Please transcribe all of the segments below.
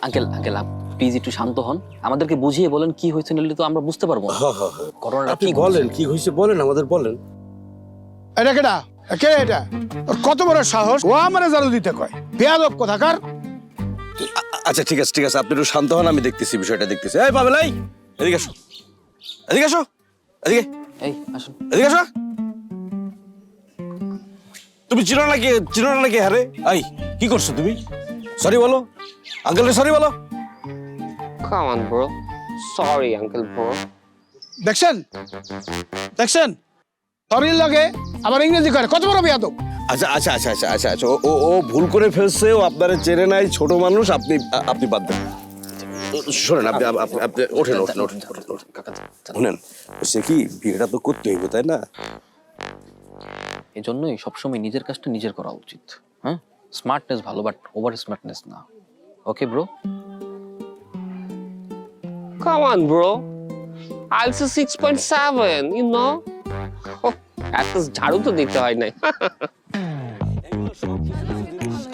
Uncle uncle please একটু শান্ত হন, আমাদেরকে বুঝিয়ে বলেন কি হয়েছে, নিলে তো আমরা বুঝতে পারবো না। করোনাটা আপনি কি বলেন কি হয়েছে, বলেন আমাদের বলেন। এটা কেডা? কে এটা? ওর কত বড় সাহস, ও আমারে জাদু দিতে কয়? বেয়াদব কোথাকার। আচ্ছা ঠিক আছে ঠিক আছে, আপনি একটু শান্ত হন, আমি দেখতেছি বিষয়টা দেখতেছি। এই পাবেল, এই এদিকে আসো, এদিকে আসো, এদিকে এই আসুন। এদিকে আসো। তুমি চিনো নাকি হ্যারে? এই কি করছো তুমি? সরি বলো আঙ্কেল, সরি বলো। Come on, bro. Sorry, Uncle Bro. দেখছেন দেখছেন, সরির লগে আবার ইংরেজি করে, কত বড় বেয়াদব। আচ্ছা আচ্ছা আচ্ছা আচ্ছা আচ্ছা আচ্ছা, ও ভুল করে ফেলছে, ও আপনারা চেনে নাই, ছোট মানুষ, আপনি বাদ দেন। শোনেন, আপনি আপনি ওঠেন ওঠেন ওঠেন ওঠেন। কাকা শুনেন, সে কি বিয়েটা তো করতে হইব, তাই না? এই জন্যই সবসময় নিজের কাজটা নিজের করা উচিত। হ্যাঁ, স্মার্টনেস ভালো, বাট ওভার স্মার্টনেস না। Okay bro? Come on, bro. I'll say 6.7, you know? Oh, এত ঝাড়ু তো দিতে হয় নাই।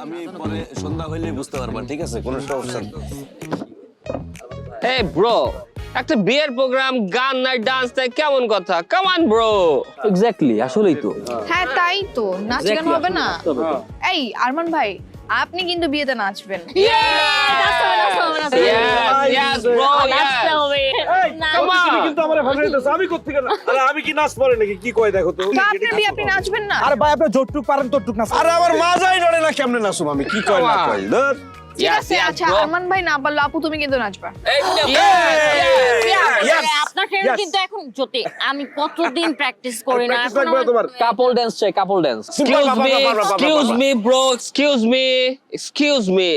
আমি পরে সন্ধ্যা হইলে বুঝতে পারবেন, ঠিক আছে? কোনো সমস্যা নেই। Hey, bro. একটা বিয়ের প্রোগ্রাম, গান নাই, ডান্স নাই, কেমন কথা? Come on, bro. এক্স্যাক্টলি, আসলেই তো। হ্যাঁ তাই তো, নাচ গান হবে না? এই আরমান ভাই, আপনি কিন্তু বিয়েতে নাচবেন। Yes, bro, yes. Come on. কিন্তু আমারে ভাষাইতেছে, আমি কোত্থ থেকে? আরে আমি কি নাচ পারি নাকি? কি কয় দেখো তো। তো আপনার বিয়ে আপনি নাচবেন না? আরে ভাই, আপনি যতটুক পারেন ততটুক নাচ। আরে আমার মাজাই নড়ে না, কেমনে নাচুম আমি? কি কয় না কয়? ধর। ঠিক Yes, আছে, yes, আচ্ছা bro. আরমান ভাই না পারলে আপু তুমি কিন্তু নাচবা। আপনার ফ্রেন্ড কিন্তু এখন জ্যোতি, আমি কতদিন প্র্যাকটিস করি না, এখন আমার তোমার কাপল ডান্স চাই, couple dance. Excuse me, bro. Excuse me.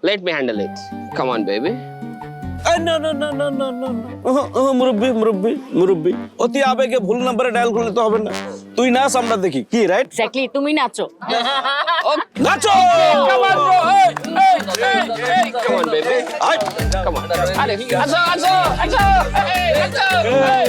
Let me handle it. Come on, baby. না না না না না না মুরব্বি অতি আবেগে ভুল নাম্বারে ডায়াল করলে তো হবে না। তুই নাচ, আমরা দেখি কি, রাইট? এক্স্যাক্টলি, তুমি নাচো। নাচো। Come on, bro. Hey. Come on, baby. আয়। Come on. আরে, আচ্ছা। Hey.